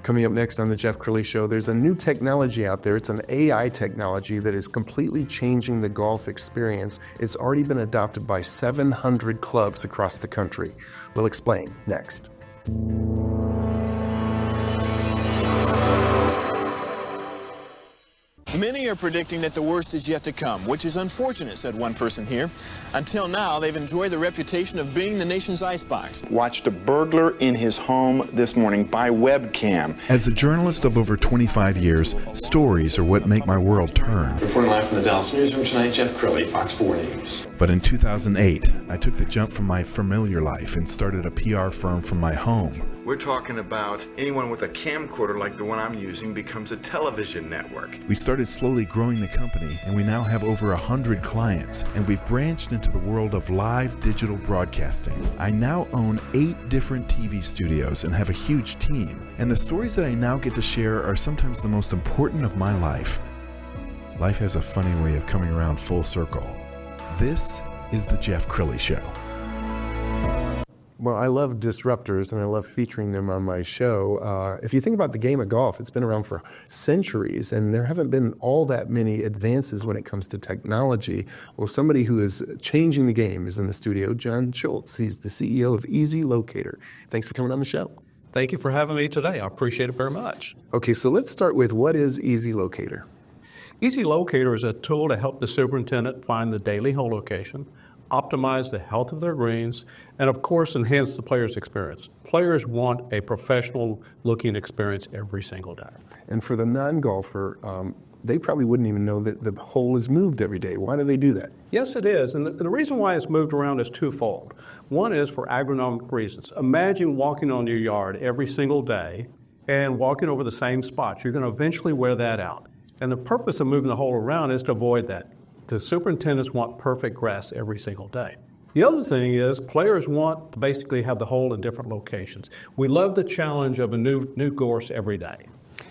Coming up next on the Jeff Crilley Show, there's a new technology out there. It's an AI technology that is completely changing the golf experience. It's already been adopted by 700 clubs across the country. We'll explain next. Many are predicting that the worst is yet to come, which is unfortunate, said one person here. Until now, they've enjoyed the reputation of being the nation's icebox. Watched a burglar in his home this morning by webcam. As a journalist of over 25 years, stories are what make my world turn. Reporting live from the Dallas newsroom tonight, Jeff Crilley, Fox 4 News. But in 2008, I took the jump from my familiar life and started a PR firm from my home. We're talking about anyone with a camcorder like the one I'm using becomes a television network. We started slowly growing the company, and we now have over 100 clients, and we've branched into the world of live digital broadcasting. I now own 8 different TV studios and have a huge team, and the stories that I now get to share are sometimes the most important of my life. Life has a funny way of coming around full circle. This is the Jeff Crilley Show. Well, I love disruptors, and I love featuring them on my show. If you think about the game of golf, it's been around for centuries, and there haven't been all that many advances when it comes to technology. Well, somebody who is changing the game is in the studio, Jon Schultz. He's the CEO of ezLocator. Thanks for coming on the show. Thank you for having me today. I appreciate it very much. Okay, so let's start with, what is ezLocator? ezLocator is a tool to help the superintendent find the daily hole location, optimize the health of their greens, and of course enhance the player's experience. Players want a professional looking experience every single day. And for the non-golfer, they probably wouldn't even know that the hole is moved every day. Why do they do that? Yes, it is. And the reason why it's moved around is twofold. One is for agronomic reasons. Imagine walking on your yard every single day and walking over the same spots. You're going to eventually wear that out. And the purpose of moving the hole around is to avoid that. The superintendents want perfect grass every single day. The other thing is players want to basically have the hole in different locations. We love the challenge of a new course every day.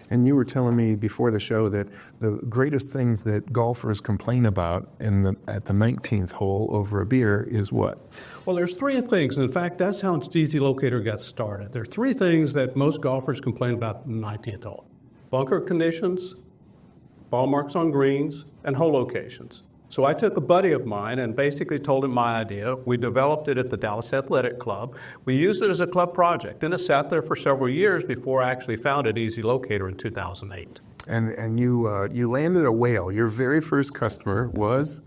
And you were telling me before the show that the greatest things that golfers complain about at the 19th hole over a beer is what? Well, there's 3 things. In fact, that's how ezLocator got started. There are 3 things that most golfers complain about in the 19th hole: bunker conditions, ball marks on greens, and hole locations. So I took a buddy of mine and basically told him my idea. We developed it at the Dallas Athletic Club. We used it as a club project. Then it sat there for several years before I actually founded ezLocator in 2008. And you landed a whale. Your very first customer was?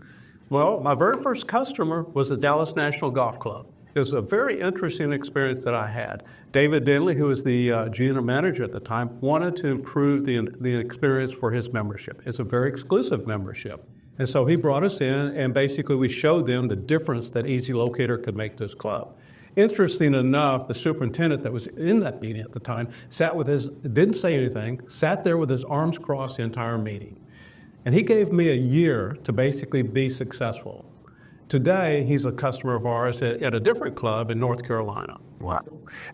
Well, my very first customer was the Dallas National Golf Club. It was a very interesting experience that I had. David Denley, who was the general manager at the time, wanted to improve the experience for his membership. It's a very exclusive membership. And so he brought us in, and basically we showed them the difference that ezLocator could make to his club. Interesting enough, the superintendent that was in that meeting at the time didn't say anything, sat there with his arms crossed the entire meeting. And he gave me a year to basically be successful. Today, he's a customer of ours at a different club in North Carolina. Wow.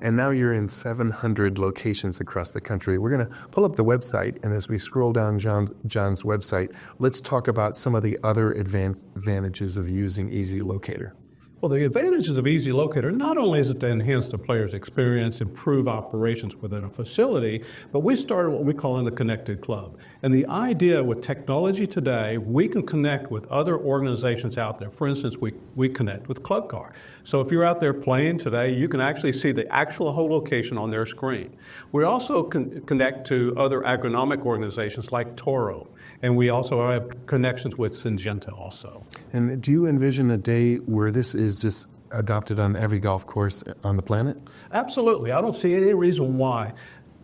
And now you're in 700 locations across the country. We're going to pull up the website, and as we scroll down John's website, let's talk about some of the other advantages of using ezLocator. Well, the advantages of ezLocator, not only is it to enhance the player's experience, improve operations within a facility, but we started what we call in the Connected Club. And the idea with technology today, we can connect with other organizations out there. For instance, we connect with Club Car. So if you're out there playing today, you can actually see the actual hole location on their screen. We also connect to other agronomic organizations like Toro, and we also have connections with Syngenta also. And do you envision a day where this is just adopted on every golf course on the planet? Absolutely. I don't see any reason why.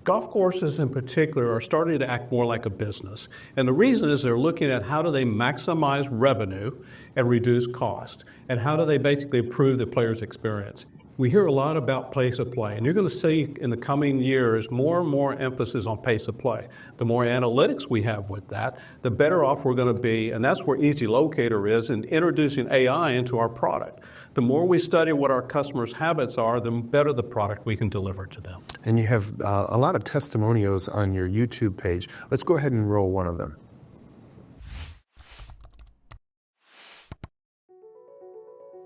Golf courses in particular are starting to act more like a business. And the reason is they're looking at how do they maximize revenue and reduce cost, and how do they basically improve the player's experience. We hear a lot about pace of play, and you're going to see in the coming years more and more emphasis on pace of play. The more analytics we have with that, the better off we're going to be, and that's where ezLocator is in introducing AI into our product. The more we study what our customers' habits are, the better the product we can deliver to them. And you have a lot of testimonials on your YouTube page. Let's go ahead and roll one of them.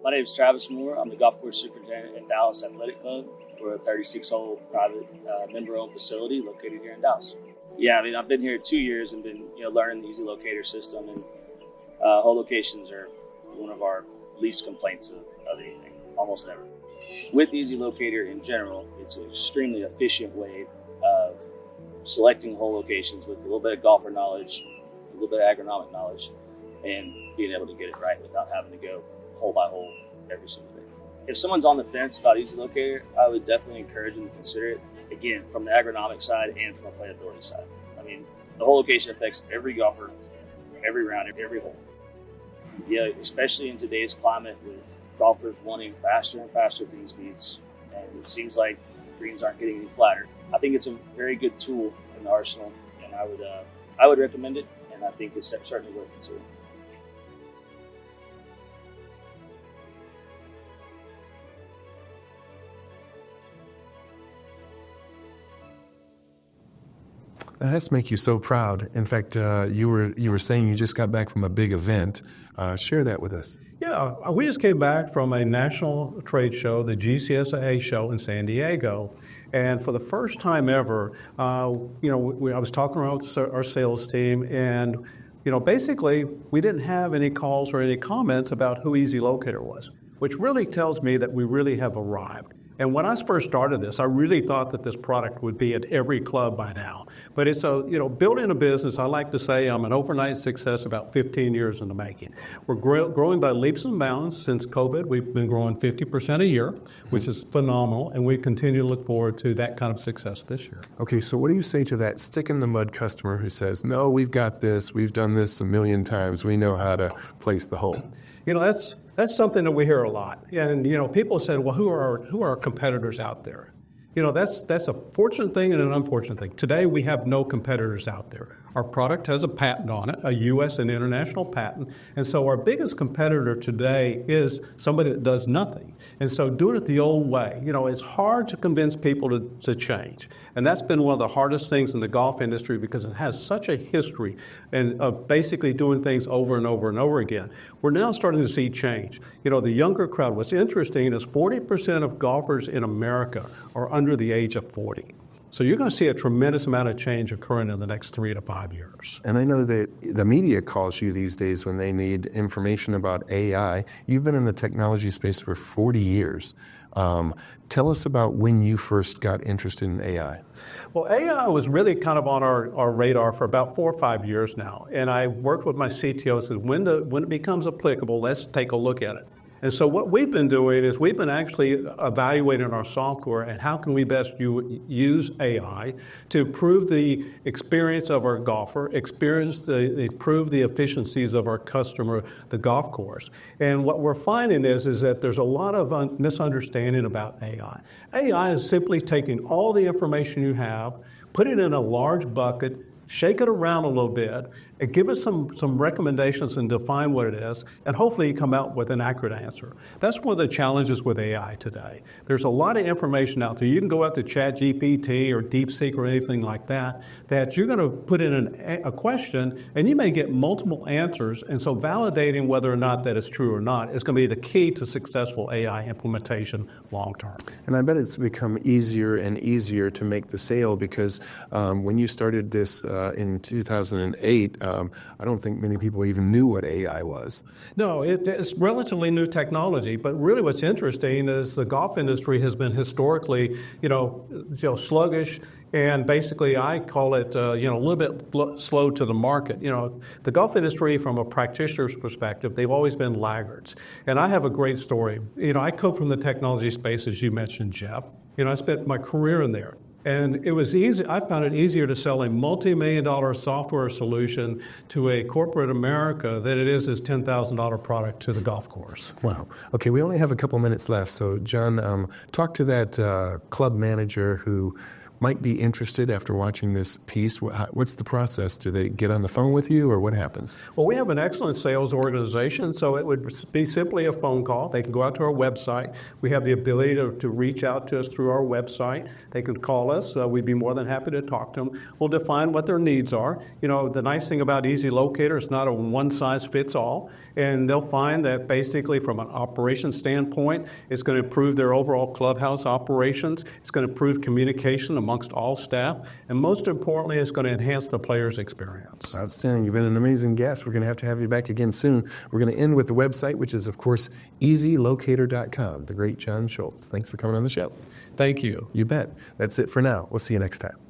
My name is Travis Moore. I'm the golf course superintendent at Dallas Athletic Club. We're a 36-hole private member-owned facility located here in Dallas. Yeah, I mean, I've been here 2 years and been learning the ezLocator system, and hole locations are one of our least complaints of anything, almost never. With ezLocator in general, it's an extremely efficient way of selecting hole locations with a little bit of golfer knowledge, a little bit of agronomic knowledge, and being able to get it right without having to go hole by hole every single day. If someone's on the fence about ezLocator, I would definitely encourage them to consider it, again, from the agronomic side and from a playability side. I mean, the hole location affects every golfer, every round, every hole. Yeah, especially in today's climate with golfers wanting faster and faster green speeds, and it seems like greens aren't getting any flatter. I think it's a very good tool in the arsenal, and I would recommend it, and I think it's certainly worth considering. That has to make you so proud. In fact, you were saying you just got back from a big event. Share that with us. Yeah, we just came back from a national trade show, the GCSA show in San Diego, and for the first time ever, I was talking around with our sales team, and basically we didn't have any calls or any comments about who ezLocator was, which really tells me that we really have arrived. And when I first started this, I really thought that this product would be at every club by now. But it's building a business, I like to say I'm an overnight success about 15 years in the making. We're growing by leaps and bounds since COVID. We've been growing 50% a year, which is phenomenal, and we continue to look forward to that kind of success this year. Okay, so what do you say to that stick-in-the-mud customer who says, no, we've got this, we've done this a million times, we know how to place the hole? That's something that we hear a lot. And, people said, well, who are our competitors out there? That's a fortunate thing and an unfortunate thing. Today, we have no competitors out there. Our product has a patent on it, a U.S. and international patent. And so our biggest competitor today is somebody that does nothing. And so doing it the old way, it's hard to convince people to change. And that's been one of the hardest things in the golf industry because it has such a history of basically doing things over and over and over again. We're now starting to see change. The younger crowd, what's interesting is 40% of golfers in America are under the age of 40. So you're going to see a tremendous amount of change occurring in the next 3 to 5 years. And I know that the media calls you these days when they need information about AI. You've been in the technology space for 40 years. Tell us about when you first got interested in AI. Well, AI was really kind of on our radar for about 4 or 5 years now. And I worked with my CTO, said, when it becomes applicable, let's take a look at it. And so what we've been doing is we've been actually evaluating our software and how can we best use AI to improve the experience of our golfer, improve the efficiencies of our customer, the golf course. And what we're finding is that there's a lot of misunderstanding about AI. AI is simply taking all the information you have, put it in a large bucket, shake it around a little bit, and give us some recommendations and define what it is, and hopefully you come out with an accurate answer. That's one of the challenges with AI today. There's a lot of information out there. You can go out to ChatGPT or DeepSeek or anything like that you're going to put in a question, and you may get multiple answers, and so validating whether or not that is true or not is going to be the key to successful AI implementation long term. And I bet it's become easier and easier to make the sale because when you started this in 2008, I don't think many people even knew what AI was. No, it's relatively new technology, but really what's interesting is the golf industry has been historically, sluggish, and basically I call it, a little bit slow to the market. The golf industry, from a practitioner's perspective, they've always been laggards. And I have a great story. I come from the technology space, as you mentioned, Jeff. I spent my career in there. And it was easy. I found it easier to sell a multi-million-dollar software solution to a corporate America than it is this $10,000 product to the golf course. Wow. Okay, we only have a couple minutes left. So, John, talk to that club manager who might be interested after watching this piece, what's the process? Do they get on the phone with you, or what happens? Well, we have an excellent sales organization, so it would be simply a phone call. They can go out to our website. We have the ability to reach out to us through our website. They can call us. We'd be more than happy to talk to them. We'll define what their needs are. You know, the nice thing about ezLocator is not a one-size-fits-all, and they'll find that basically from an operations standpoint, it's going to improve their overall clubhouse operations. It's going to improve communication amongst all staff, and most importantly, it's going to enhance the player's experience. Outstanding. You've been an amazing guest. We're going to have you back again soon. We're going to end with the website, which is, of course, ezLocator.com. The great Jon Schultz. Thanks for coming on the show. Thank you. You bet. That's it for now. We'll see you next time.